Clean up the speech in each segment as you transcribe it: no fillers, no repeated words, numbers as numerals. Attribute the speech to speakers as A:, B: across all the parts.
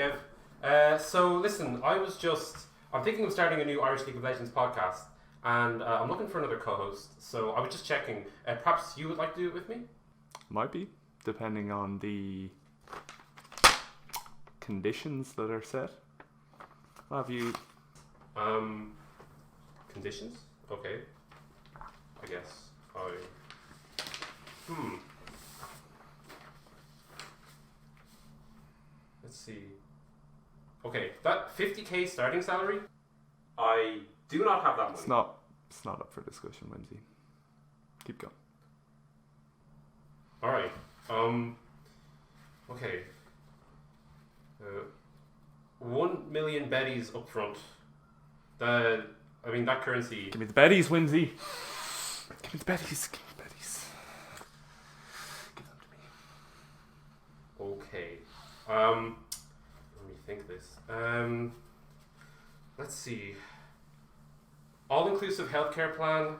A: Kev. So listen, I'm thinking of starting a new Irish League of Legends podcast, and I'm looking for another co-host. So I was just checking. Perhaps you would like to do it with me?
B: Might be, depending on the conditions that are set. Have you?
A: Conditions? Okay. I guess. Let's see. Okay, that 50k starting salary, I do not have that money.
B: It's not up for discussion, Whimsy. Keep going.
A: Alright. Okay. 1 million betties up front. That currency.
B: Give me the betties, Whimsy. Give me the betties. Give them to me.
A: Okay. Let me think this. Let's see. All-inclusive healthcare plan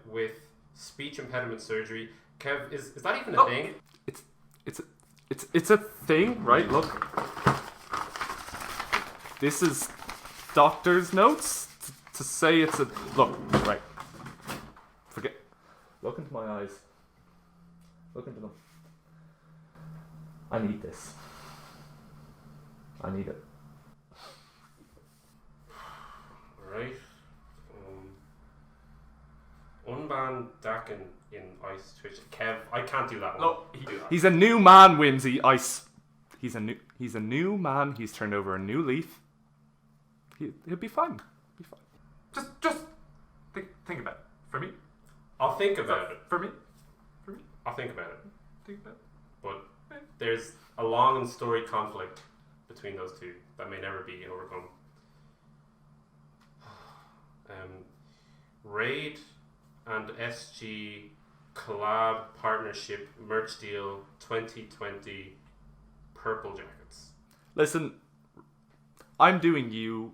A: with speech impediment surgery. Kev, is that even a thing?
B: It's a thing, right? Look. This is doctor's notes to say it's a... Look, right. Forget. Look into my eyes. Look into them. I need this. I need it.
A: Alright. Unban Dakin in Ice Twitch. Kev, I can't do that one.
B: No, he's a new man, Whimsy. He's a new man. He's turned over a new leaf. He'll be fine. Just think about it. For me.
A: I'll think about it.
B: For me.
A: I'll think about it.
B: Think about it.
A: But there's a long and storied conflict between those two that may never be overcome. Raid and SG collab partnership merch deal 2020 purple jackets.
B: Listen, I'm doing you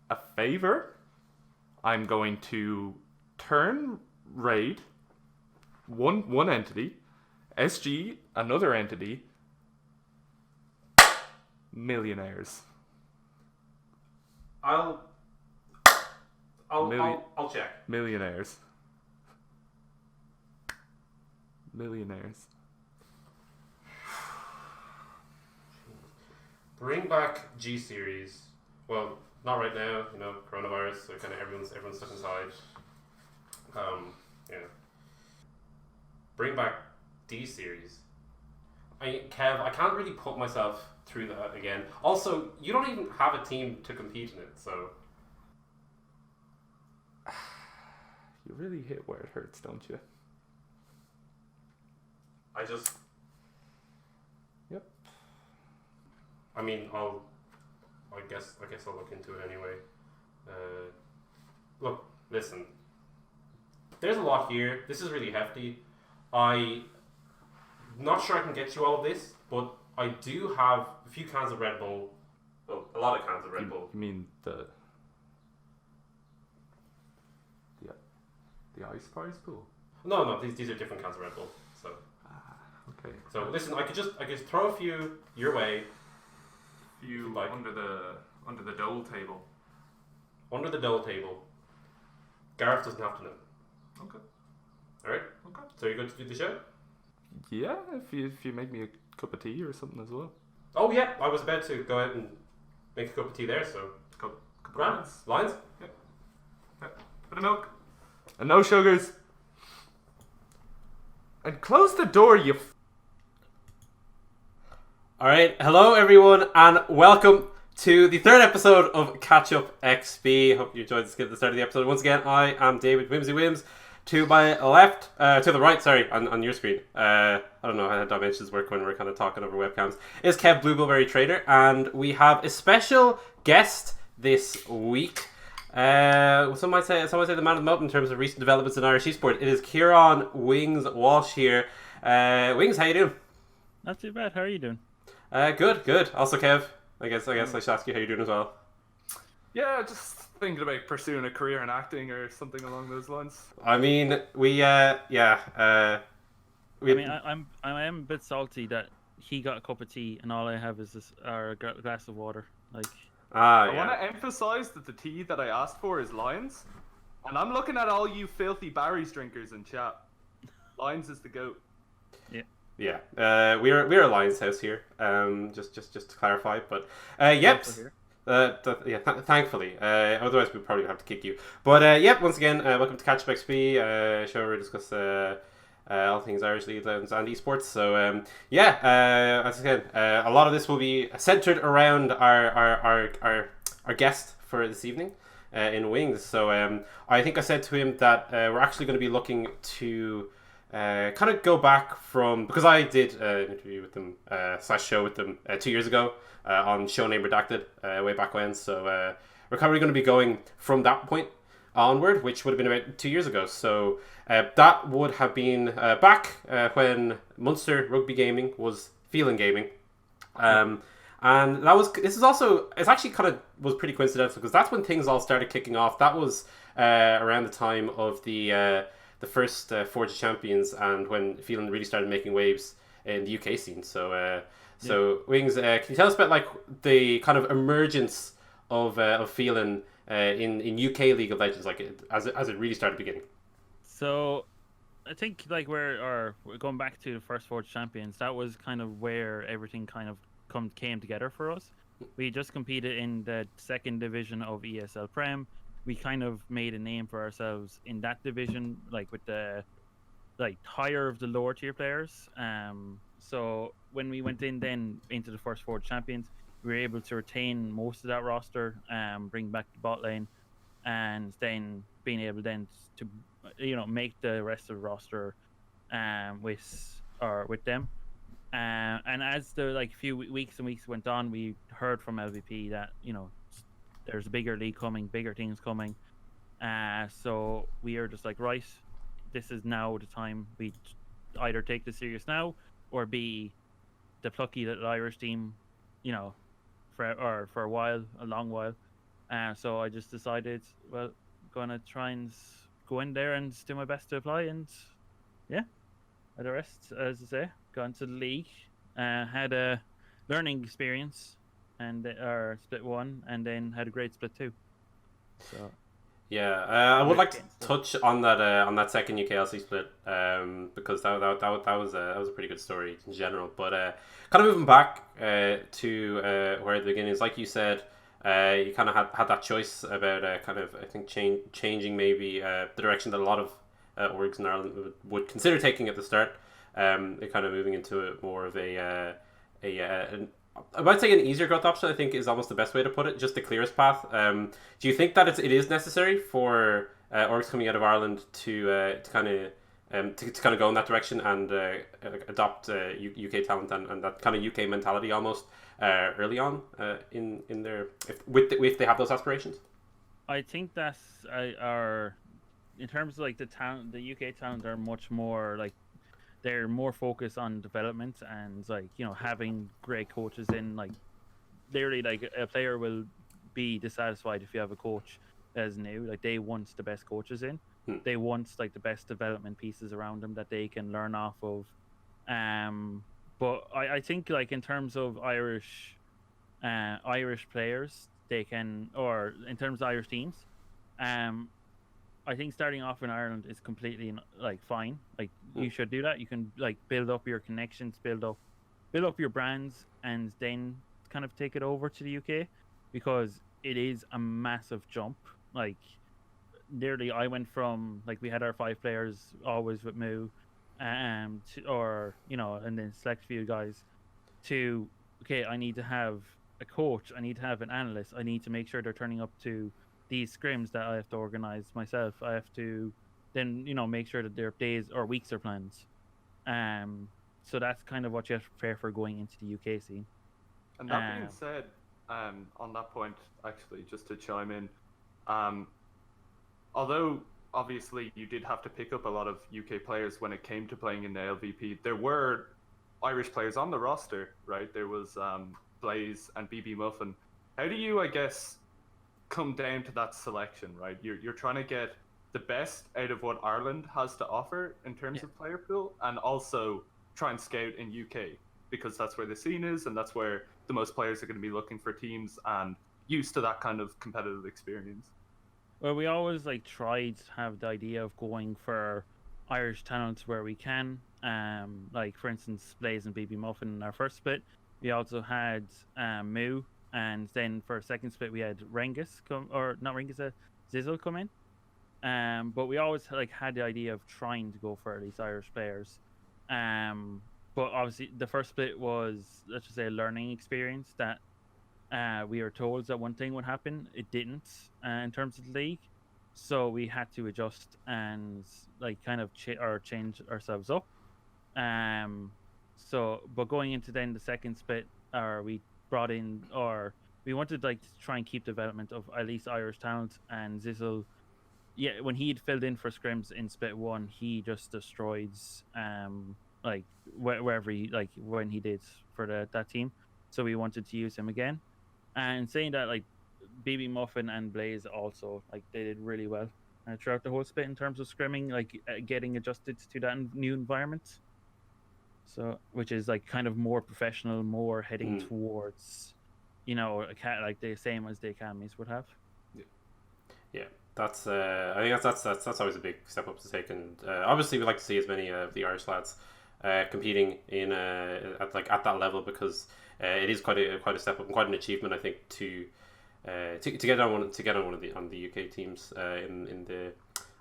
B: a favor. I'm going to turn Raid one entity, SG another entity, millionaires.
A: I'll check.
B: Millionaires.
A: Bring back G Series. Well, not right now, coronavirus, so kind of everyone's stuck inside. Bring back D Series. Kev, I can't really put myself through that again. Also, you don't even have a team to compete in it, so...
B: You really hit where it hurts, don't you? Yep.
A: I guess I'll look into it anyway. Look, listen. There's a lot here. This is really hefty. I'm not sure I can get you all of this, but I do have a few cans of Red Bull. Well, a lot of cans of Red Bull.
B: You mean the ice prize pool?
A: No, these are different cans of Red Bull. So.
B: Okay.
A: So listen, I could throw a few your way.
B: Like under the dole table.
A: Under the dole table. Gareth doesn't have to know.
B: Okay.
A: Alright?
B: Okay.
A: So you're good to do the show?
B: Yeah, if you make me a cup of tea or something as well.
A: Oh yeah, I was about to go out and make a cup of tea there, so grand. Lines?
B: Yeah. Bit of milk. And no sugars. And close the door, you
A: Alright, hello everyone, and welcome to the third episode of Catchup XP. Hope you enjoyed the start of the episode. Once again, I am David Whimsy Wims. To my left, to the right, sorry, on your screen. I don't know how dimensions work when we're kind of talking over webcams. Is Kev Blueberry Trader, and we have a special guest this week. Some might say the man of the moment in terms of recent developments in Irish esport. It is Ciaran Wings Walsh here. Wings, how you doing?
C: Not too bad. How are you doing?
A: Good. Also, Kev, I guess I should ask you how you're doing as well.
B: Yeah, just thinking about pursuing a career in acting or something along those lines.
C: I mean, I am a bit salty that he got a cup of tea, and all I have is this or a glass of water. Like,
A: Ah,
B: I want
A: yeah.
B: to emphasize that the tea that I asked for is Lions, and I'm looking at all you filthy Barry's drinkers in chat. Lions is the goat.
C: yeah.
A: Yeah, we're a Lions house here. Just to clarify, but yep.
C: Also here.
A: Thankfully. Otherwise, we'd probably have to kick you. But yep. Once again, welcome to Catchup XP, show where we discuss all things Irish League and esports. So as I said, a lot of this will be centered around our guest for this evening. In Wings. So I think I said to him that we're actually going to be looking to kind of go back from, because I did an interview with them / show with them 2 years ago on Show Name Redacted way back when. So we're probably going to be going from that point onward, which would have been about 2 years ago. So that would have been back when Munster Rugby Gaming was Feeling Gaming. And it's actually kind of was pretty coincidental because that's when things all started kicking off. That was around the time of the first Forge of Champions, and when Phelan really started making waves in the UK scene. So Wings, can you tell us about like the kind of emergence of Phelan in UK League of Legends, like as it really started beginning?
C: So, I think like we're going back to the first Forge Champions. That was kind of where everything kind of came together for us. We just competed in the second division of ESL Prem. We kind of made a name for ourselves in that division, like with the higher of the lower tier players. So when we went in then into the first Forge Champions, we were able to retain most of that roster, bring back the bot lane, and then being able then to make the rest of the roster with them. And as the few weeks and weeks went on, we heard from LVP that there's a bigger league coming, bigger things coming. So we are just like, right, this is now the time we either take this serious now or be the plucky little Irish team, for a while, a long while. So I just decided, well, gonna try and go in there and do my best to apply, and the rest, as I say, got into the league, had a learning experience, and split 1, and then had a great split 2. So
A: yeah, I would like to touch on that second UKLC split because that was a pretty good story in general. But kind of moving back to where the beginning is, like you said, you kind of had that choice about kind of I think changing maybe the direction that a lot of orgs in Ireland would consider taking at the start. They're kind of moving into more of I might say an easier growth option. I think is almost the best way to put it, just the clearest path. Do you think that it is necessary for orgs coming out of Ireland to kind of go in that direction and adopt UK talent and that kind of UK mentality almost early on in their if they have those aspirations?
C: I think that's in terms of like the talent, the UK talent are much more like they're more focused on development and having great coaches in. Like literally, like a player will be dissatisfied if you have a coach that is new. Like they want the best coaches in. They want like the best development pieces around them that they can learn off of. But I think like in terms of Irish players, they can, or in terms of Irish teams, I think starting off in Ireland is completely fine. Like you should do that. You can build up your connections, build up your brands, and then kind of take it over to the UK, because it is a massive jump. Like literally, I went from we had our 5 players always with Moo, and then select few guys to okay. I need to have a coach. I need to have an analyst. I need to make sure they're turning up to these scrims that I have to organize myself. I have to then make sure that their days or weeks are planned. So that's kind of what you have to prepare for going into the UK scene.
B: And that being said, on that point, actually, just to chime in, although obviously you did have to pick up a lot of UK players when it came to playing in the LVP, there were Irish players on the roster, right? There was Blaze and BB Muffin. How do you, I guess, come down to that selection, right? You're trying to get the best out of what Ireland has to offer in terms of player pool, and also try and scout in UK, because that's where the scene is and that's where the most players are going to be looking for teams and used to that kind of competitive experience.
C: Well, we always like tried to have the idea of going for Irish talents where we can. Like for instance, Blaze and BB Muffin in our first split. We also had Moo, and then for a second split we had Zizzle come in. But we always like had the idea of trying to go for these Irish players. But obviously the first split was, let's just say, a learning experience that we were told that one thing would happen. It didn't in terms of the league. So we had to adjust and like kind of change ourselves up. But going into then the second split, we brought in, or we wanted like to try and keep development of at least Irish talent, and Zizzle. Yeah, when he'd filled in for scrims in split 1, he just destroyed like wherever he like when he did for that team. So we wanted to use him again. And saying that, like BB Muffin and Blaze also like they did really well throughout the whole split in terms of scrimming, like getting adjusted to that new environment. So which is like kind of more professional, more heading towards, like the same as the academies would have.
A: Yeah. That's I think that's always a big step up to take, and obviously we like to see as many of the Irish lads competing in at that level, because it is quite a step up and quite an achievement, I think, to get on one of the UK teams in the.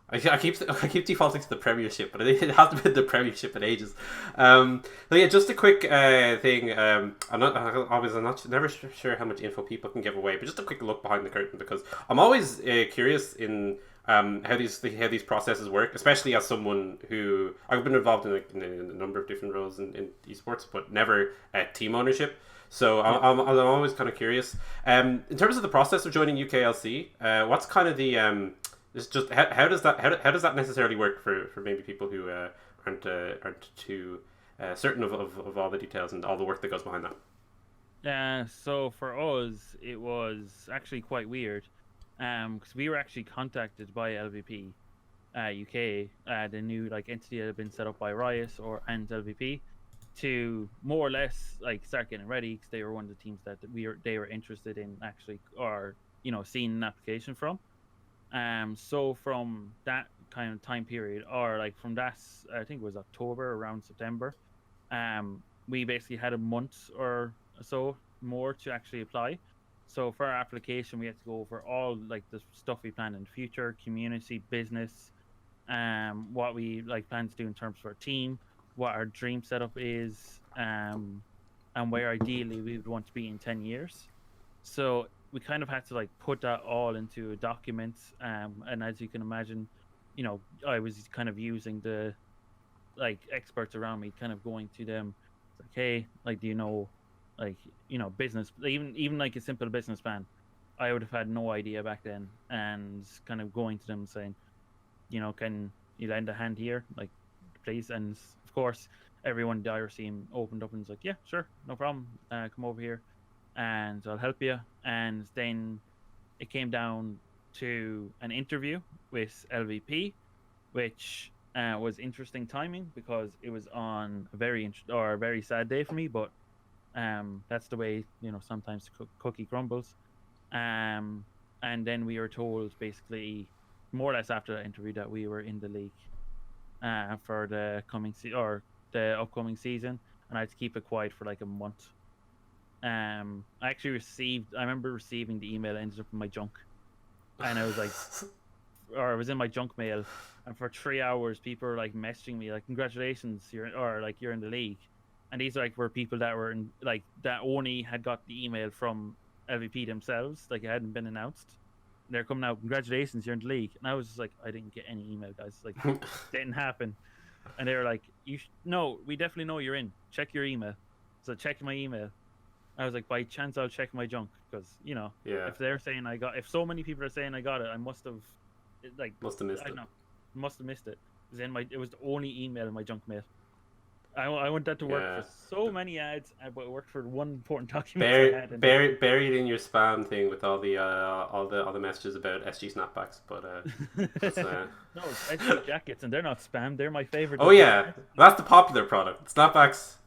A: I keep defaulting to the Premiership, but it hasn't been the Premiership in ages. So yeah, just a quick thing. I'm never sure how much info people can give away, but just a quick look behind the curtain, because I'm always curious in how these processes work, especially as someone who I've been involved in a number of different roles in esports, but never team ownership. So I'm always kind of curious. In terms of the process of joining UKLC, what's kind of the it's just how does that necessarily work for maybe people who aren't too certain of all the details and all the work that goes behind that?
C: So for us, it was actually quite weird, because we were actually contacted by LVP UK, the new like entity that had been set up by Riot and LVP, to more or less like start getting ready, because they were one of the teams that they were interested in actually, or seeing an application from. So from that kind of time period, or like from that, I think it was October, around September, we basically had a month or so more to actually apply. So for our application, we had to go over all like the stuff we planned in the future, community, business, what we like plan to do in terms of our team, what our dream setup is, and where ideally we would want to be in 10 years. So we kind of had to like put that all into a document, and as you can imagine, I was kind of using the like experts around me, kind of going to them like, hey, like, do you know, like, business, even like a simple business plan, I would have had no idea back then, and kind of going to them and saying, can you lend a hand here, like, please? And of course everyone in the Irish team opened up and was like, yeah, sure, no problem, come over here and I'll help you. And then it came down to an interview with LVP, which was interesting timing, because it was on a very sad day for me, but that's the way sometimes cookie crumbles. And then we were told basically more or less after that interview that we were in the league for the upcoming season, and I had to keep it quiet for like a month. I remember receiving the email, ended up in my junk, and I was like, or it was in my junk mail, and for 3 hours people were like messaging me like, congratulations, you're in the league. And these were people that were in, like, that only had got the email from LVP themselves, like it hadn't been announced. They're coming out, congratulations, you're in the league. And I was just like, I didn't get any email, guys, like didn't happen. And they were like, no, we definitely know you're in, check your email. So I checked my email. I was like, by chance I'll check my junk, because if they're saying if so many people are saying I got it, I must have missed it. It was the only email in my junk mail. I want that to work for so many ads, but it worked for one important document.
A: Buried in your spam thing with all the messages about SG snapbacks, but
C: no, it's SG jackets, and they're not spam. They're my favorite.
A: Oh yeah, that's the popular product. Snapbacks.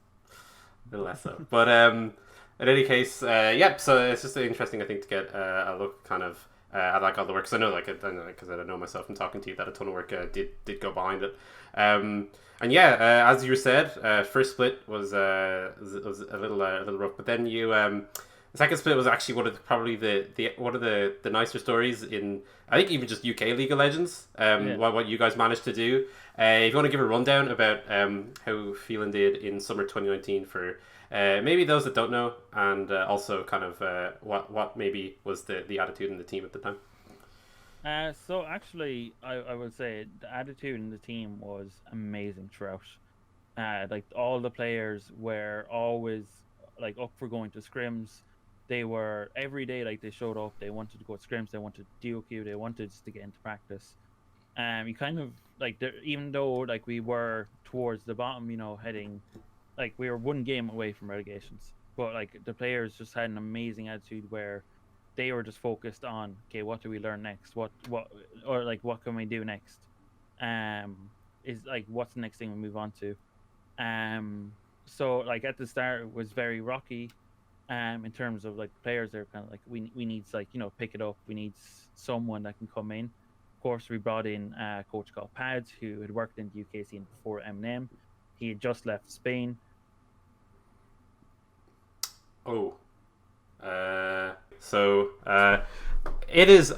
A: little less so. But in any case, yeah. So it's just interesting, I think, to get a look kind of at like all the work. Because I know, like, because I know myself from talking to you that a ton of work did go behind it. And yeah, as you said, first split was a little rough, but then you the second split was actually one of the nicer stories in, I think, even just UK League of Legends. What you guys managed to do. If you want to give a rundown about how Phelan did in summer 2019 for maybe those that don't know, and also kind of what maybe was the attitude in the team at the time.
C: So actually, I would say the attitude in the team was amazing throughout. Like all the players were always like up for going to scrims. They were every day like they showed up. They wanted to go to scrims. They wanted to DOQ. They wanted just to get into practice. You kind of like even though like we were towards the bottom, heading like we were one game away from relegations, but like the players just had an amazing attitude where they were just focused on, okay, what do we learn next? What can we do next? Is like what's the next thing we move on to? So like at the start it was very rocky, in terms of like players. They're kind of like we need to like pick it up. We need someone that can come in. Of course, we brought in a coach called Pads who had worked in the UK scene before Eminem. He had just left Spain.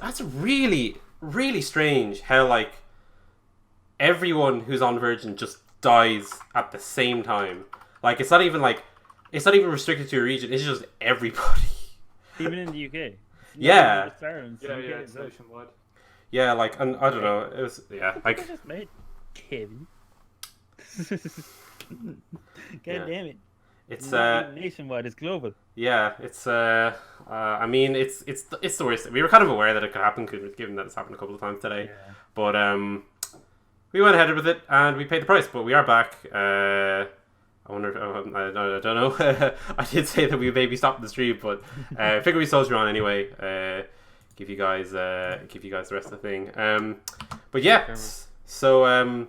A: That's really, really strange how like everyone who's on Virgin just dies at the same time. Like it's not even restricted to a region. It's just everybody.
C: Even in the UK.
A: Yeah.
B: It's nationwide.
A: Yeah, like, and I don't know. It was like.
C: I just made Kevin. God damn it!
A: It's
C: nationwide. It's global.
A: Yeah, it's I mean, it's the worst. We were kind of aware that it could happen, given that it's happened a couple of times today.
C: Yeah.
A: But we went ahead with it and we paid the price. But we are back. I wonder. I don't know. I did say that we maybe stopped the stream, but I figure we soldier on anyway. Give you guys the rest of the thing. But yeah. So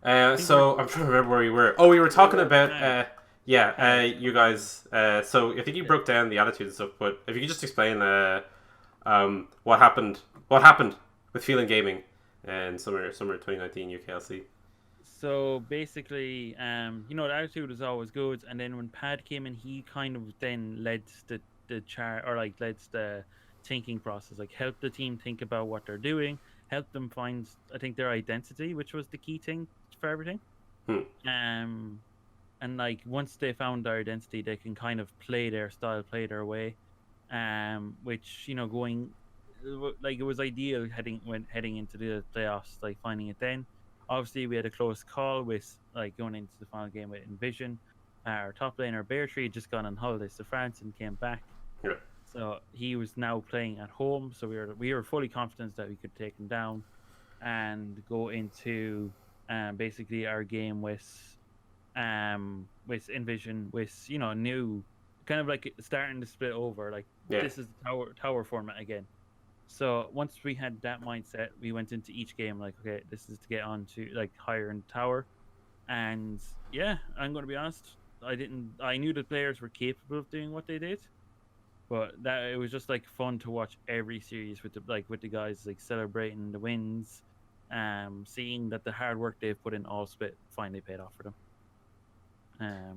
A: so I'm trying to remember where we were. Oh, we were talking about you guys. So I think you broke down the attitude and stuff. But if you could just explain what happened with Phelan Gaming in summer 2019 UKLC.
C: So basically, the attitude was always good, and then when Pad came in, he kind of then led the led the thinking process, like helped the team think about what they're doing, helped them find, I think, their identity, which was the key thing for everything. And like once they found their identity, they can kind of play their style, play their way, which going like it was ideal heading into the playoffs, like finding it then. Obviously, we had a close call with like going into the final game with Envision. Our top laner Beartree had just gone on holidays to France and came back.
A: Yeah.
C: So he was now playing at home. So we were fully confident that we could take him down and go into basically our game with Envision, with new kind of like starting to split over. Like this is the tower format again. So once we had that mindset, we went into each game like, okay, this is to get on to like higher in the tower. And yeah, I'm going to be honest, I knew the players were capable of doing what they did, but that it was just like fun to watch every series with the guys like celebrating the wins, seeing that the hard work they've put in all split finally paid off for them.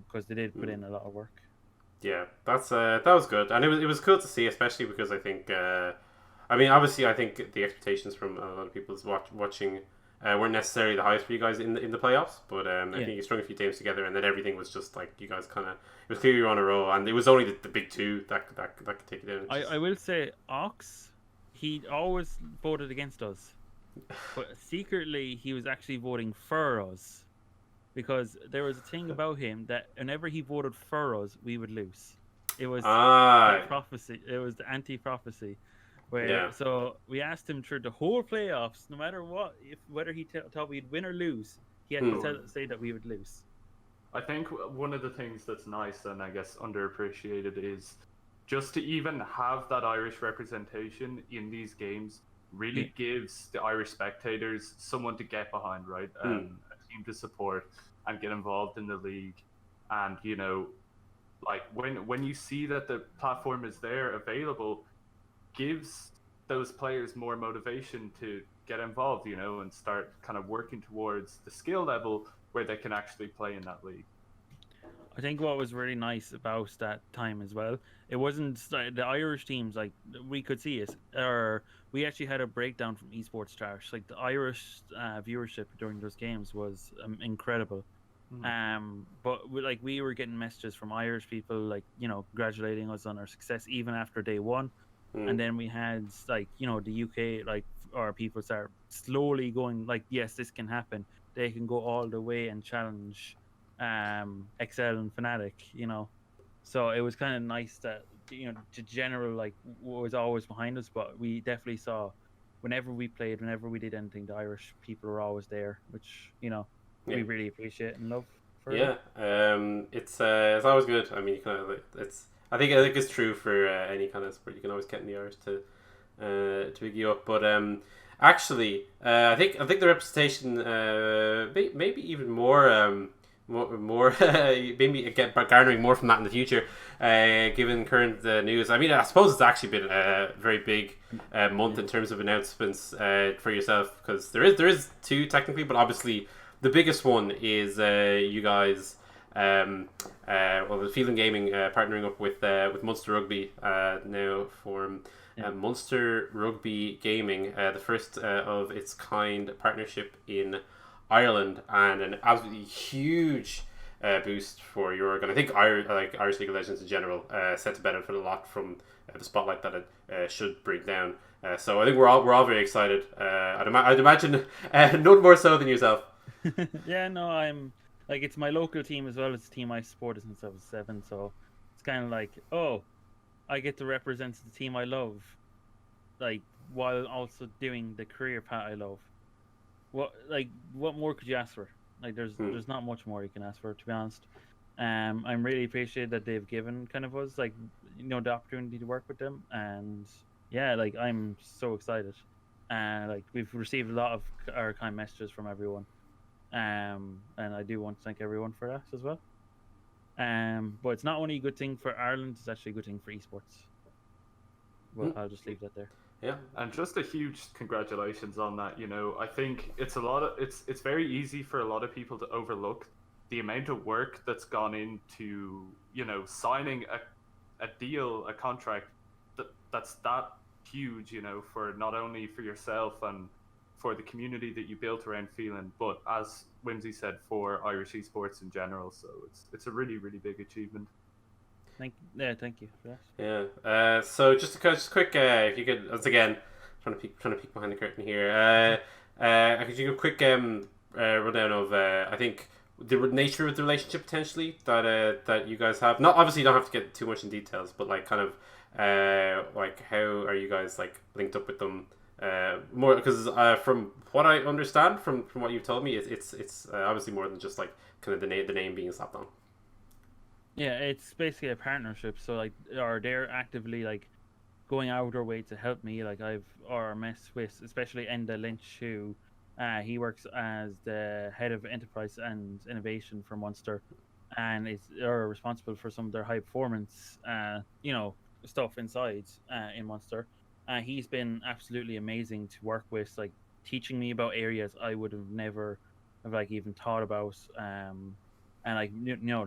C: Because they did put in a lot of work.
A: Yeah, that was good, and it was cool to see, especially because I think. I mean, obviously, I think the expectations from a lot of people watching weren't necessarily the highest for you guys in the playoffs. But I think you strung a few teams together, and then everything was just like you guys kind of. It was clear you were on a roll, and it was only the big two that could take it in.
C: I will say, Ox, he always voted against us, but secretly he was actually voting for us, because there was a thing about him that whenever he voted for us, we would lose. It was prophecy. It was the anti-prophecy. So we asked him through the whole playoffs, no matter what, whether he thought we'd win or lose, he had to say that we would lose.
B: I think one of the things that's nice and I guess underappreciated is just to even have that Irish representation in these games really gives the Irish spectators someone to get behind, right? A team to support and get involved in the league. And like when you see that the platform is there available, gives those players more motivation to get involved, and start kind of working towards the skill level where they can actually play in that league.
C: I think what was really nice about that time as well, it wasn't the Irish teams, like we could see it, or we actually had a breakdown from esports stars. Like the Irish viewership during those games was incredible. But we were getting messages from Irish people, like congratulating us on our success even after day one. And then we had the UK, our people start slowly going like, yes, this can happen. They can go all the way and challenge Excel and Fnatic, So it was kind of nice that the general was always behind us, but we definitely saw whenever we played, whenever we did anything, the Irish people were always there, which we really appreciate and love.
A: It's always good. I mean, I think it's true for any kind of sport. You can always count on the Irish to big you up. But actually, I think the representation maybe even more maybe garnering more from that in the future, given current news. I mean, I suppose it's actually been a very big month in terms of announcements for yourself, because there is two technically, but obviously the biggest one is you guys. The Feeling Gaming partnering up with Munster Rugby now for Munster Rugby Gaming, the first of its kind partnership in Ireland, and an absolutely huge boost for your org. And I think Irish League of Legends in general set to benefit a lot from the spotlight that it should bring down. So I think we're all very excited. I'd imagine none more so than yourself.
C: Yeah, no, I'm. It's my local team as well as the team I supported since I was 7, so it's kind of like, oh, I get to represent the team I love, while also doing the career path I love. What more could you ask for? There's not much more you can ask for, to be honest. I'm really appreciated that they've given kind of us the opportunity to work with them, and yeah, I'm so excited. We've received a lot of our kind messages from everyone. And I do want to thank everyone for that as well. But it's not only a good thing for Ireland; it's actually a good thing for esports. Well, I'll just leave that there.
B: Yeah, and just a huge congratulations on that. I think it's it's very easy for a lot of people to overlook the amount of work that's gone into signing a deal, a contract that's that huge. For not only for yourself and for the community that you built around Feeling, but as Whimsy said, for Irish esports in general. So it's a really, really big achievement.
C: Thank you for that.
A: Yeah. So just quick, if you could, once again, trying to peek behind the curtain here. Could you give a quick rundown of I think the nature of the relationship potentially that you guys have? Not obviously, you don't have to get too much in details, but how are you guys linked up with them? More because from what I understand from what you've told me, it's obviously more than just kind of the name being slapped on.
C: Yeah, it's basically a partnership. So they're actively going out of their way to help me. I've mess with especially Enda Lynch, who he works as the head of enterprise and innovation for Munster, and is responsible for some of their high performance stuff inside in Munster. He's been absolutely amazing to work with, teaching me about areas I would have never have even thought about, and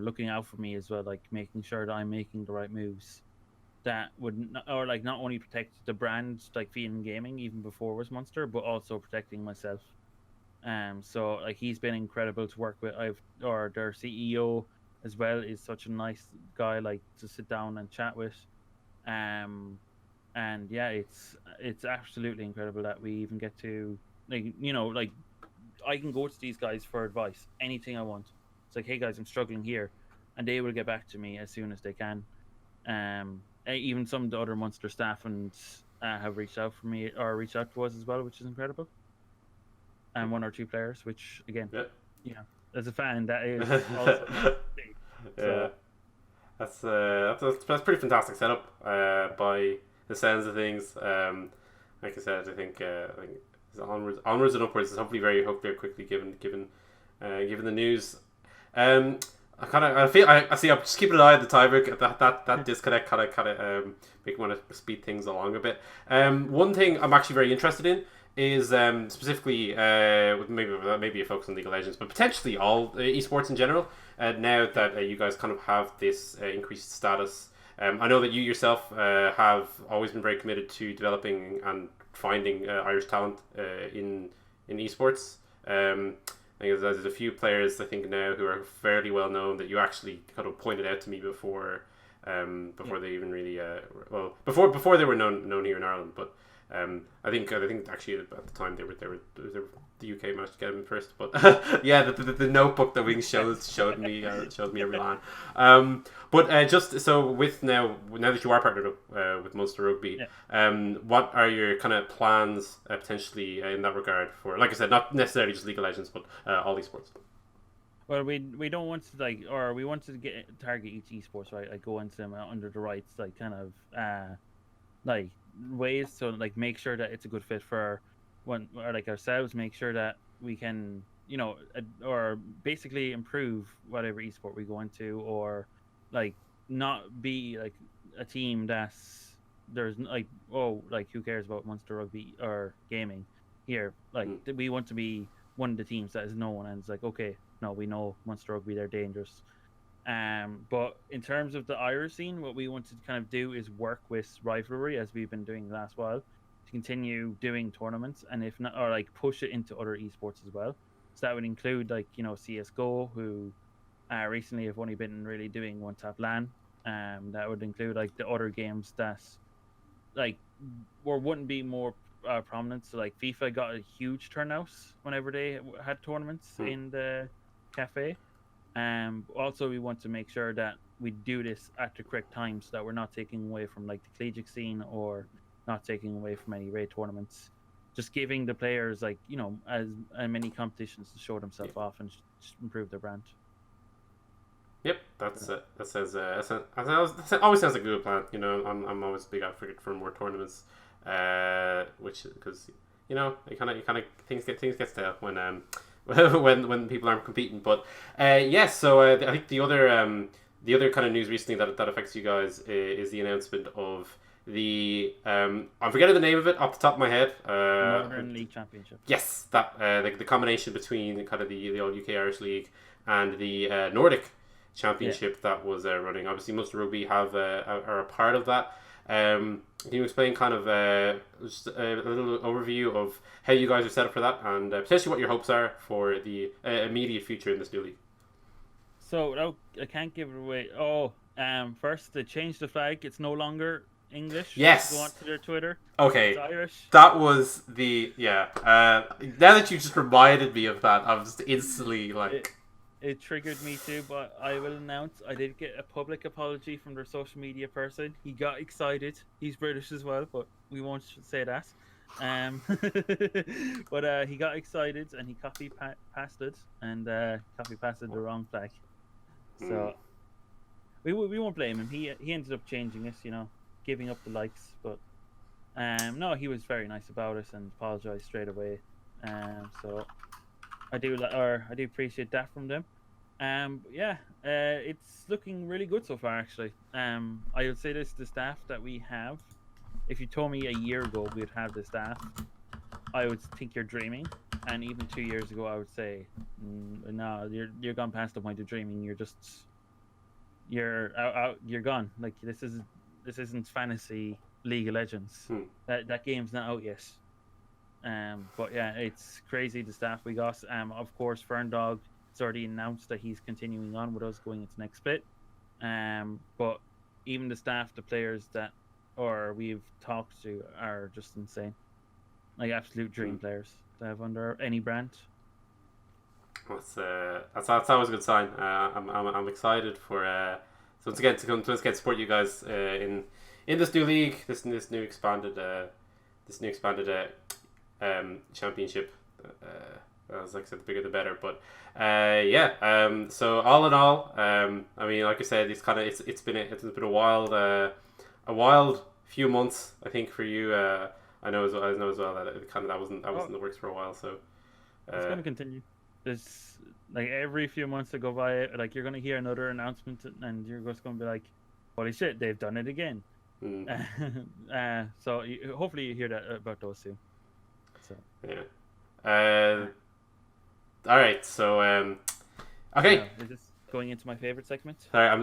C: looking out for me as well, making sure that I'm making the right moves that would not only protect the brand Feeling Gaming even before it was Munster, but also protecting myself. So he's been incredible to work with. Their CEO as well is such a nice guy to sit down and chat with. And yeah, it's absolutely incredible that we even get to I can go to these guys for advice, anything I want. It's hey guys, I'm struggling here, and they will get back to me as soon as they can. Even some of the other Munster staff and have reached out for me or reached out to us as well, which is incredible. And 1 or 2 players, which again, as a fan, that is also big. So.
A: Yeah, that's pretty fantastic setup by the sounds of things. Like I said, I think it's onwards and upwards is hopefully very quickly given the news. I feel I see. I'm just keeping an eye on the tiebreak. That disconnect kind of make me want to speed things along a bit. One thing I'm actually very interested in is specifically with maybe a focus on League of Legends, but potentially all esports in general. Now that you guys kind of have this increased status, I know that you yourself have always been very committed to developing and finding Irish talent in esports. I think there's a few players I think now who are fairly well known that you actually kind of pointed out to me before they even really before they were known here in Ireland. But I think actually at the time they were the UK managed to get them first. But yeah, the notebook that Wings showed me every line. But just so with now that you are partnered up with Munster Rugby, what are your kind of plans potentially in that regard for, like I said, not necessarily just League of Legends, but all esports?
C: Well, we don't want to we want to target each esports, right? Like go into them under the rights, like kind of like ways, so like make sure that it's a good fit for ourselves, make sure that we can or basically improve whatever esport we go into, or like not be like a team that's there's like, oh, like who cares about Munster Rugby or gaming here, like we want to be one of the teams that is known, and it's like, okay, no, we know Munster Rugby, they're dangerous. But in terms of the Irish scene, what we want to kind of do is work with rivalry, as we've been doing the last while, to continue doing tournaments, and if not, or like push it into other esports as well. So that would include like CS:GO, who recently have only been really doing one tap LAN. That would include like the other games that like wouldn't be more prominent. So like FIFA got a huge turnout whenever they had tournaments in the cafe. Also, we want to make sure that we do this at the correct time, so that we're not taking away from like the collegiate scene, or not taking away from any raid tournaments. Just giving the players like as many competitions to show themselves off and just improve their brand.
A: Yep, that always sounds like a good plan. I'm always a big advocate for more tournaments, which because you kind of things get stale when when people aren't competing. But yes, so I think the other kind of news recently that affects you guys is the announcement of the I'm forgetting the name of it off the top of my head.
C: Northern League Championship.
A: Yes, that the combination between kind of the old UK Irish League and the Nordic Championship that was running. Obviously, Munster Rugby are a part of that. Can you explain kind of just a little overview of how you guys are set up for that, and potentially what your hopes are for the immediate future in this new league?
C: So I can't give it away. First they changed the flag. It's no longer English.
A: Yes.
C: Go on to their Twitter.
A: Okay.
C: It's Irish.
A: That was now that you just reminded me of that, I'm just instantly like.
C: It triggered me too, but I will announce I did get a public apology from their social media person. He got excited. He's British as well, but we won't say that. But he got excited and he copy pasted the wrong flag. So we won't blame him. He ended up changing it, giving up the likes. But no, he was very nice about it and apologized straight away. So I do appreciate that from them. It's looking really good so far, actually. I would say this: the staff that we have. If you told me a year ago we'd have the staff, I would think you're dreaming. And even 2 years ago, I would say, no, you're gone past the point of dreaming. You're out. You're gone. Like this isn't fantasy League of Legends. That game's not out yet. But yeah, it's crazy the staff we got. Of course, Ferndog has already announced that he's continuing on with us going into next split. But even the staff, the players that we've talked to are just insane. Like absolute dream players to have under any brand.
A: That's always a good sign. I'm excited for once again to support you guys in this new league, this new expanded championship. As like I said, the bigger the better. But so all in all, I mean, like I said, it's been a wild few months, I think, for you. I know as well that that wasn't in the works for a while. So
C: it's going to continue. There's like every few months that go by, like you're gonna hear another announcement, and you're just gonna be like, "Holy shit, they've done it again!" So hopefully you hear that about those two. So
A: yeah. All right. So okay.
C: Is this going into my favorite segment?
A: Sorry, oh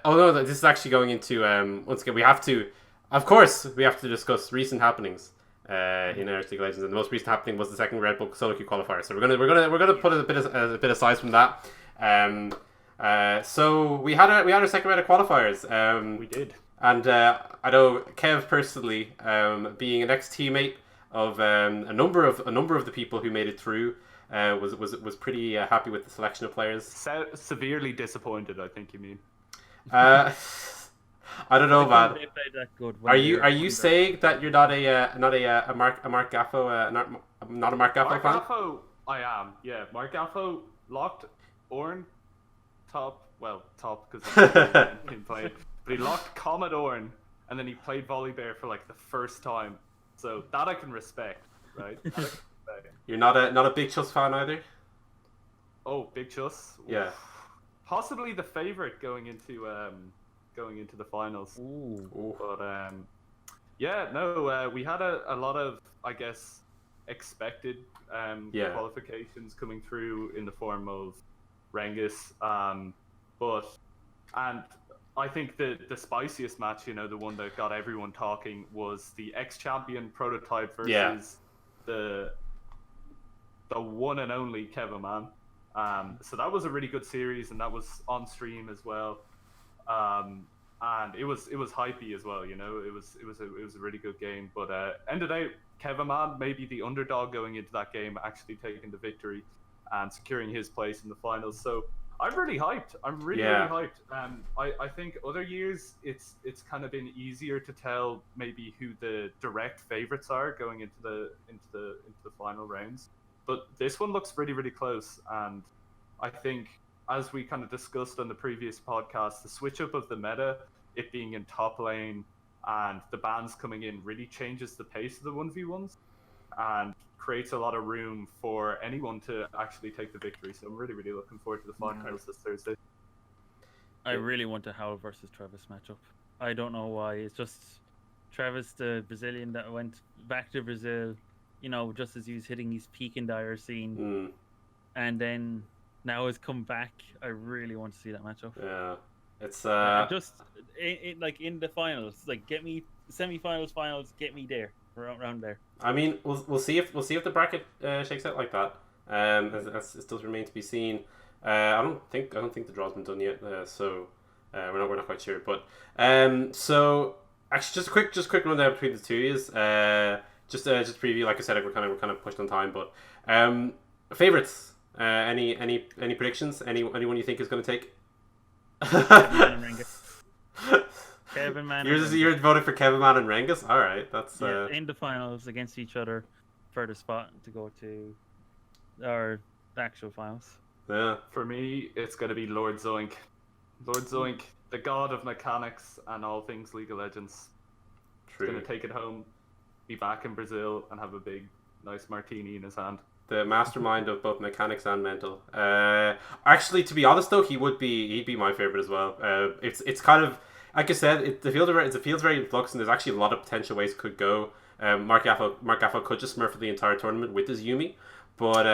A: no, this is actually going into once again we have to, of course, we have to discuss recent happenings in Irish League of Legends, and the most recent happening was the second Red Bull solo queue qualifier. So we're gonna put a bit aside from that. So we had our second round of qualifiers.
B: We did,
A: and I know Kev personally, being an ex-teammate of a number of the people who made it through. Was pretty happy with the selection of players.
B: Severely disappointed, I think you mean.
A: I don't know, man.
C: They played that good
A: Are you saying that you're not a Mark Gaffo not a Mark Gaffo fan?
B: Mark Gaffo, I am. Yeah, Mark Gaffo locked Orn top because he played, but he locked Comet Orn, and then he played Volley Bear for like the first time. So that I can respect, right?
A: You're not a Big Chus fan either?
B: Oh, Big Chus?
A: Yeah.
B: Possibly the favourite going into the finals.
C: Ooh.
B: But yeah, no, we had a lot of, I guess, expected qualifications coming through in the form of Rengus. And I think the spiciest match, the one that got everyone talking, was the ex-champion prototype versus the one and only Kevin Man. So that was a really good series, and that was on stream as well. And it was hypey as well, It was a really good game. But ended out Kevin Man, maybe the underdog going into that game, actually taking the victory and securing his place in the finals. So I'm really hyped. I'm really hyped. I think other years it's kind of been easier to tell maybe who the direct favorites are going into the final rounds. But this one looks really, really close, and I think, as we kind of discussed on the previous podcast, the switch up of the meta, it being in top lane and the bans coming in, really changes the pace of the 1v1s and creates a lot of room for anyone to actually take the victory. So I'm really, really looking forward to the finals this Thursday.
C: I really want a Howl versus Travis matchup. I don't know why. It's just Travis, the Brazilian that went back to Brazil, just as he was hitting his peak in the IR scene, and then now has come back. I really want to see that matchup.
A: Yeah, it's
C: just like in the finals, like get me semi-finals, finals, get me there, around there.
A: I mean, we'll see if the bracket shakes out like that. It still remains to be seen. I don't think the draw's been done yet. So we're not quite sure. But so actually, just a quick rundown between the two is just preview. Like I said, we're kind of pushed on time. But favorites. Any predictions? Anyone you think is going to take?
C: Kevin Man.
A: You're voting for Kevin Man and Rengus. All right, that's
C: in the finals against each other for the spot to go to our actual finals.
A: Yeah.
B: For me, it's going to be Lord Zoink. Lord Zoink, the god of mechanics and all things League of Legends.
A: True.
B: He's going to take it home, be back in Brazil, and have a big, nice martini in his hand.
A: The mastermind of both mechanics and mental. Actually, to be honest though, he'd be my favorite as well. It's kind of like I said, the field's very in flux, and there's actually a lot of potential ways it could go. Mark Gaffo could just smurf for the entire tournament with his Yumi, but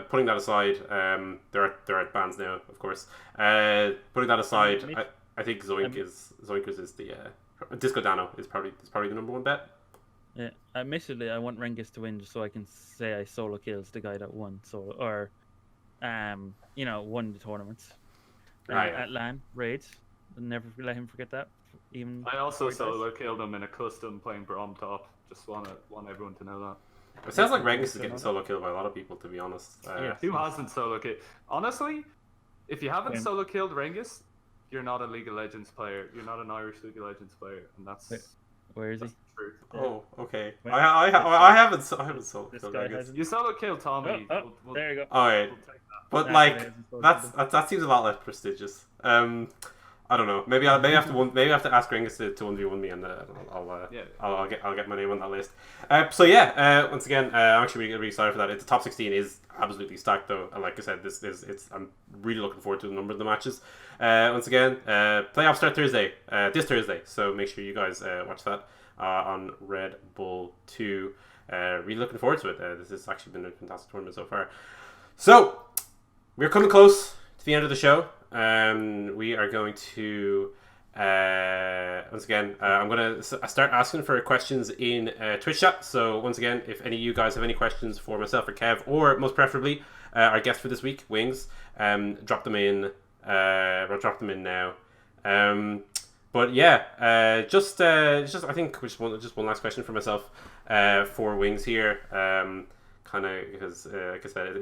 A: putting that aside, there are bans now, of course. Putting that aside, I think Zoink is the Disco Dano is probably the number one bet.
C: Yeah, admittedly, I want Rengus to win just so I can say I solo kills the guy that won solo, or won the tournament at LAN raids. Never let him forget that. Even
B: I also solo killed him in a custom playing Brom top. Just want everyone to know that.
A: It sounds like Rengus is getting solo killed by a lot of people, to be honest.
B: Who hasn't solo killed? Honestly, if you haven't solo killed Rengus, you're not a League of Legends player. You're not an Irish League of Legends player, and that's.
C: Where is he?
B: True.
A: Oh, okay. I haven't solo killed Rengus.
B: You solo killed Tommy.
C: There you go.
A: All right, but like that seems a lot less prestigious. I don't know. Maybe I have to ask Ringus to 1v1 me, and I'll get my name on that list. Once again, I'm actually really excited for that. The top 16 is absolutely stacked, though. And like I said, I'm really looking forward to the number of the matches. Once again, playoffs start Thursday, this Thursday. So make sure you guys watch that on Red Bull 2. Really looking forward to it. This has actually been a fantastic tournament so far. So we're coming close to the end of the show. We are going to once again I'm going to start asking for questions in Twitch chat. So once again, if any of you guys have any questions for myself or Kev, or most preferably our guest for this week, Wings, drop them in. We'll drop them in now. But yeah, just I think just one last question for myself for Wings here. Kind of because like I said,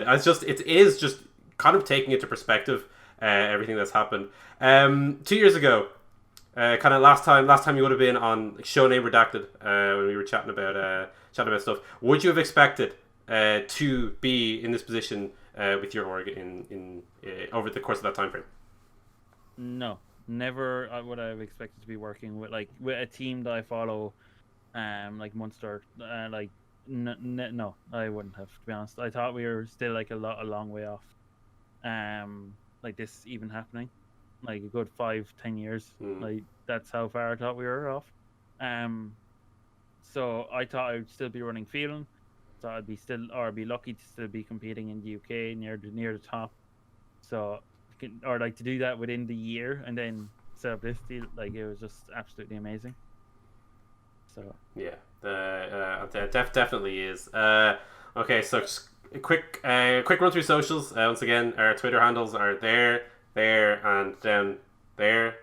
A: it is just kind of taking into perspective everything that's happened. 2 years ago, kind of last time you would have been on Show Name Redacted when we were chatting about stuff. Would you have expected to be in this position with your org in over the course of that time frame?
C: No, never would I have expected to be working with a team that I follow, like Munster. No, I wouldn't have, to be honest. I thought we were still a long way off. Like this even happening, like a good 5-10 years. Like that's how far I thought we were off. So I thought I'd still be running Phelan. So I'd be lucky to still be competing in the UK near the top. So to do that within the year and then set up this deal, it was just absolutely amazing. So
A: yeah, definitely is. Okay, so just a quick run through socials. Once again, our Twitter handles are there, and down there.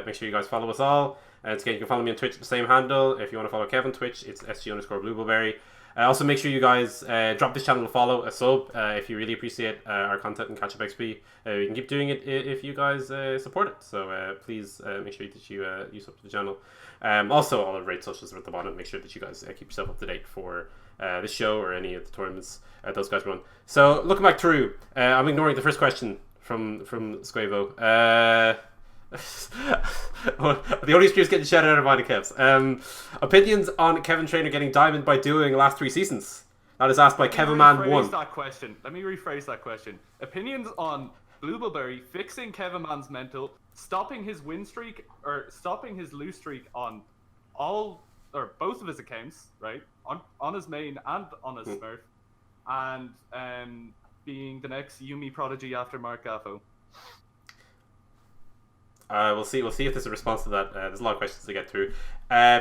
A: Make sure you guys follow us all. And again, you can follow me on Twitch at the same handle. If you want to follow Kevin Twitch, it's SG_Blueberry. Also, make sure you guys drop this channel a follow, a sub, if you really appreciate our content and Catchup XP. We can keep doing it if you guys support it. So please make sure that you sub to the channel. Also, all the raid socials are at the bottom. Make sure that you guys keep yourself up to date for this show or any of the tournaments those guys run. So looking back through, I'm ignoring the first question from Squavo. The only stream's getting shouted out of mine and Kev's. Opinions on Kevin Trainor getting diamond by doing last 3 seasons? That is asked by Kevin Man 1.
B: Let me rephrase that question. Opinions on Blueberry fixing Kevin Man's mental, stopping his win streak or stopping his lose streak on all or both of his accounts, right? On his main and on his Smurf, and being the next Yumi prodigy after Mark Gaffo.
A: We'll see if there's a response to that. There's a lot of questions to get through.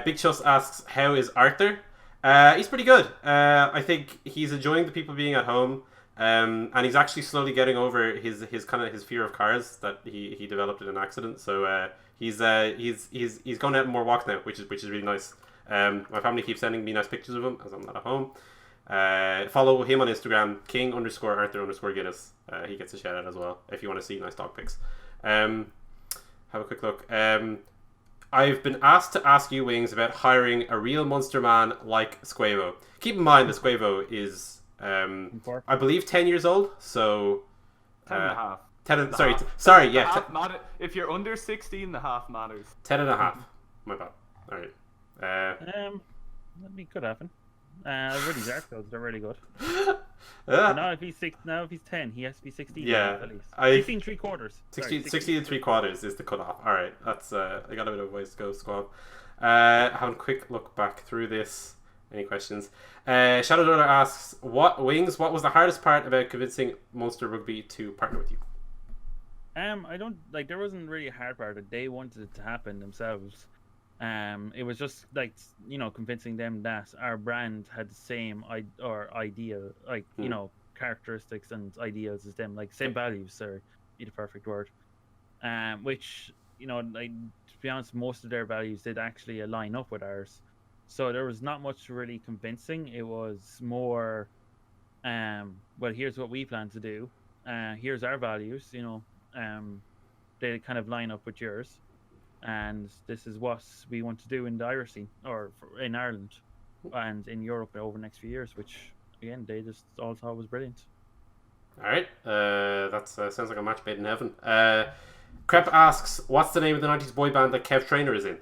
A: Big Chus asks, how is Arthur? He's pretty good. I think he's enjoying the people being at home, and he's actually slowly getting over his fear of cars that he developed in an accident. So he's going out on more walks now, which is really nice. My family keeps sending me nice pictures of him as I'm not at home. Follow him on Instagram, King_Arthur_Guinness. He gets a shout out as well if you want to see nice dog pics. Have a quick look. I've been asked to ask you, Wings, about hiring a real Munster man like Squavo. Keep in mind that Squavo is, I believe, 10 years old. So
B: 10 and a half. If you're under 16, the half matters.
A: 10 and a half. My bad. All right.
C: That could happen. Really dark though. They're really good.
A: Yeah.
C: Now if he's 10, he has to be 16.
A: Yeah,
C: at least.
A: 16
C: 3/4.
A: 16 3/4 is the cutoff. All right, that's I got a bit of a ways to go, squad. Having a quick look back through this. Any questions? Shadow Daughter asks, what was the hardest part about convincing Munster Rugby to partner with you?
C: I don't there wasn't really a hard part. They wanted it to happen themselves. It was just convincing them that our brand had the same idea, characteristics and ideas as them, same values, or be the perfect word. Which to be honest, most of their values did actually line up with ours. So there was not much really convincing. It was more, well, here's what we plan to do. Here's our values. They kind of line up with yours. And this is what we want to do in the Irish scene, or in Ireland, and in Europe over the next few years, which, again, they just all thought was brilliant.
A: All right. That sounds like a match made in heaven. Crep asks, what's the name of the 90s boy band that Kev Trainer is in?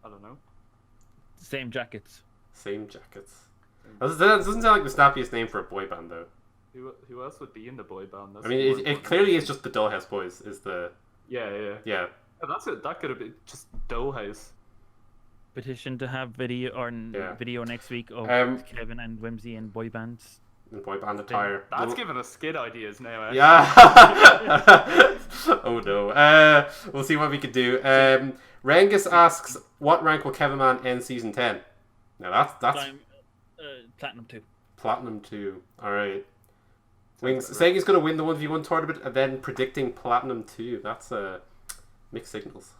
B: I don't know.
C: Same jackets.
A: Same Jackets. That doesn't sound like the snappiest name for a boy band, though.
B: Who else would be in the boy band? That's
A: I mean, it clearly is just the Dollhouse Boys. Is the
B: Yeah.
A: yeah.
B: Oh, that's it. That could have been just Dollhouse.
C: Petition to have video next week of Kevin and Whimsy in boy bands.
A: In boy band attire.
B: That's giving us skid ideas now. Actually.
A: Yeah. Oh no. We'll see what we can do. Rengus asks, what rank will Kevin Man end season 10? Now that's
C: Platinum 2.
A: Platinum 2. All right. Wings saying he's going to win the 1v1 tournament and then predicting Platinum 2. That's mixed signals.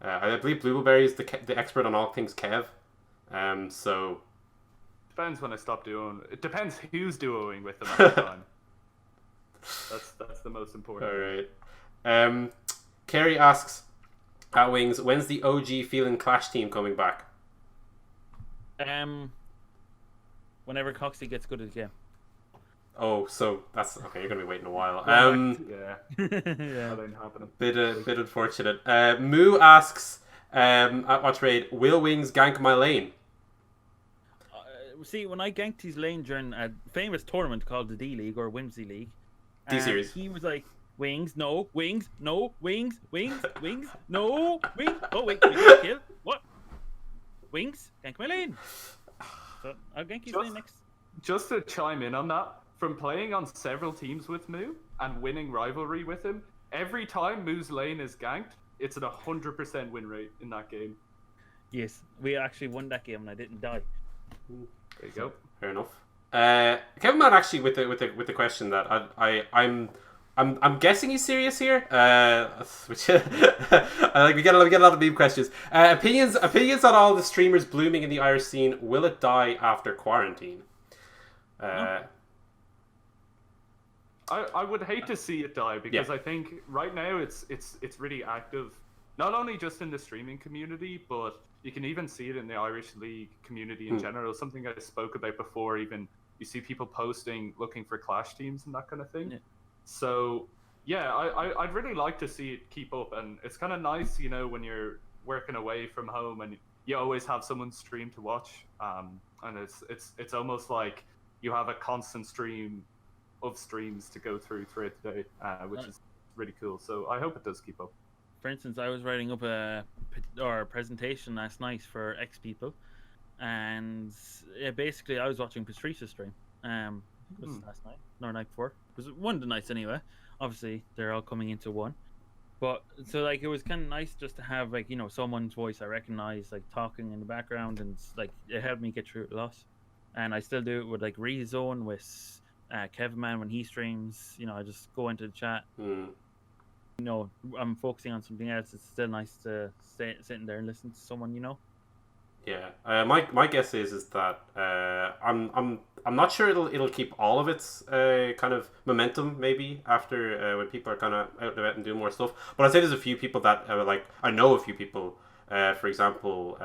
A: I believe Blueberry is the expert on all things Kev. So
B: depends when I stop duoing. It depends who's duoing with them at the time. That's the most important.
A: All right. Kerry asks, at Wings, when's the OG Feeling Clash team coming back?
C: Whenever Coxie gets good at the game.
A: Oh, so that's okay. You're gonna be waiting a while.
B: Yeah.
C: Yeah.
B: That ain't happening.
A: Bit unfortunate. Moo asks, at Watch Raid, will Wings gank my lane?
C: See, when I ganked his lane during a famous tournament called the D League or Whimsy League,
A: D-Series.
C: He was like, Wings, no, Wings, no, Wings, Wings, Wings, no, Wings. Oh wait, kill. What? Wings, gank my lane. So I'll gank his lane next.
B: Just to chime in on that, from playing on several teams with Moo and winning rivalry with him, every time Moo's lane is ganked, it's at 100% win rate in that game.
C: Yes, we actually won that game and I didn't die.
B: There you go.
A: Fair enough. Kevin Man actually with the question that I'm guessing he's serious here. Which we get a lot of meme questions. Opinions on all the streamers blooming in the Irish scene. Will it die after quarantine?
B: I would hate to see it die because I think right now it's really active, not only just in the streaming community, but you can even see it in the Irish League community in general. Something I spoke about before. Even you see people posting looking for clash teams and that kind of thing. Yeah. So yeah, I'd really like to see it keep up, and it's kind of nice, you know, when you're working away from home and you always have someone stream to watch, and it's almost like you have a constant stream of streams to go through throughout the day, which is really cool. So I hope it does keep up.
C: For instance, I was writing up a presentation last night for X people, and basically I was watching Patrice's stream. It was last night, no, night before. It was one of the nights anyway. Obviously, they're all coming into one. But so like it was kind of nice just to have like, you know, someone's voice I recognize like talking in the background, and like it helped me get through the loss. And I still do it with like Rezone with Kevin Man when he streams. You know, I just go into the chat. You know, I'm focusing on something else. It's still nice to sitting there and listen to someone, you know.
A: Yeah, my guess is that I'm not sure it'll keep all of its kind of momentum maybe after when people are kind of out and about and doing more stuff. But I'd say there's a few people that I know a few people. For example,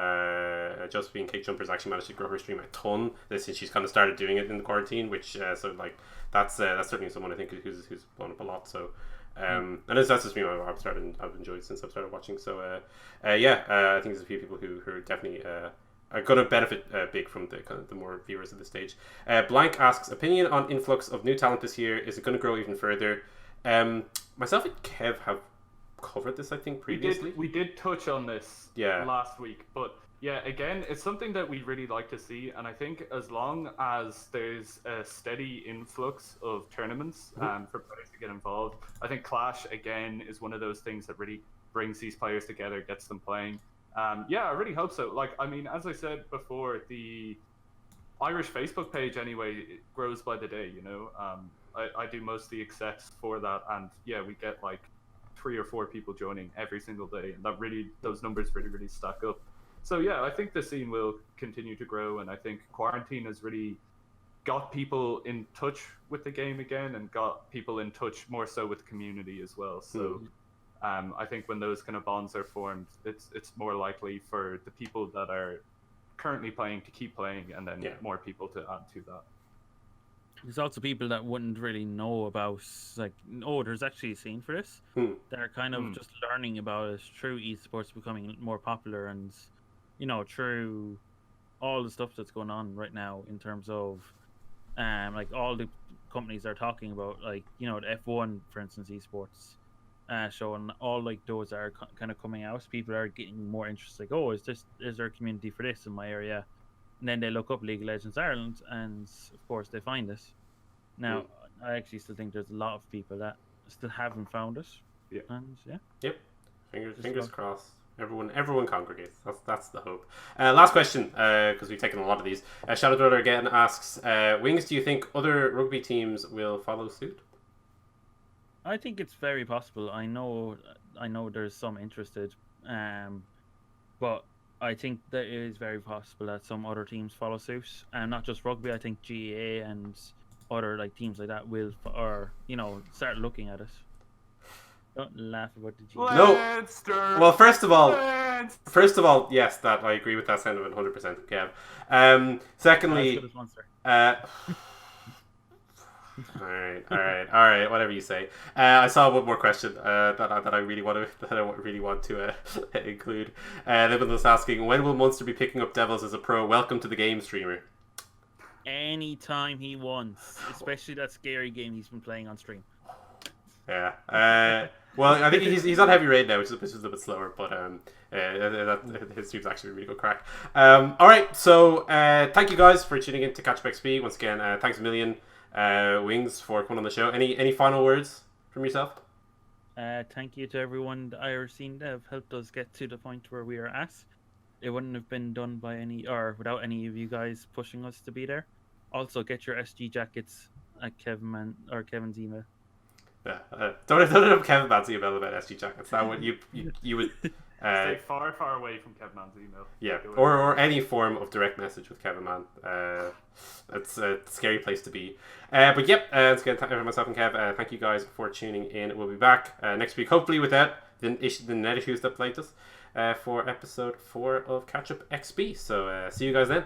A: Josephine Cake Jumpers actually managed to grow her stream a ton since she's kind of started doing it in the quarantine, which so like that's certainly someone I think who's blown up a lot. So. And that's a stream I've enjoyed since I've started watching. So I think there's a few people who are definitely are going to benefit big from the kind of the more viewers at this stage. Blank asks, opinion on influx of new talent this year. Is it going to grow even further? Myself and Kev have covered this, I think, previously.
B: We did touch on this last week, but yeah, again, it's something that we really like to see, and I think as long as there's a steady influx of tournaments for players to get involved, I think Clash, again, is one of those things that really brings these players together, gets them playing. I really hope so. Like, I mean, as I said before, the Irish Facebook page, anyway, it grows by the day, you know. I do most of the execs for that, and yeah, we get like 3 or 4 people joining every single day, and that really, those numbers really stack up. So yeah, I think the scene will continue to grow, and I think quarantine has really got people in touch with the game again, and got people in touch more so with the community as well. So I think when those kind of bonds are formed, it's more likely for the people that are currently playing to keep playing, and then more people to add to that.
C: There's also people that wouldn't really know about, like, oh, there's actually a scene for this. They're kind of just learning about it through esports becoming more popular, and through all the stuff that's going on right now in terms of, like all the companies are talking about, like the F1, for instance, esports, showing all like those are kind of coming out. People are getting more interested. Like, oh, is there a community for this in my area? And then they look up League of Legends Ireland, and of course they find it. Now, I actually still think there's a lot of people that still haven't found it.
B: Yeah.
C: And yeah.
A: Yep. Fingers crossed. Everyone congregates. That's the hope. Last question, because we've taken a lot of these. Shadow Dweller again asks, Wings, do you think other rugby teams will follow suit?
C: I think it's very possible. I know there's some interested, but I think that it is very possible that some other teams follow suit, and not just rugby. I think GA and other like teams like that will, start looking at it. Don't laugh about the GA.
A: No. Well, first of all, yes, that I agree with that sentiment 100%, Kev. Secondly, all right. Whatever you say. I saw one more question that I really want to include. Libin was asking, when will Munster be picking up Devils as a pro? Welcome to the game, streamer.
C: Anytime he wants, especially that scary game he's been playing on stream.
A: Yeah. Well, I think he's on heavy raid now, which is a bit slower, but his stream's actually a really good crack. All right, so thank you guys for tuning in to Catchup XP once again. Thanks a million. Wings, for coming on the show. Any final words from yourself?
C: Thank you to everyone the Irish scene that have helped us get to the point where we are at. It wouldn't have been done without any of you guys pushing us to be there. Also, get your SG jackets at Kevin's email.
A: Yeah, don't have Kevin Man's email about SG jackets. That would you would
B: stay far away from Kevin Man's email.
A: Yeah, or any form of direct message with Kevin Man. It's a scary place to be. But yep, once again, myself and Kev, thank you guys for tuning in. We'll be back next week, hopefully without the net issues that plagued us, for episode 4 of Catchup XP. So see you guys then.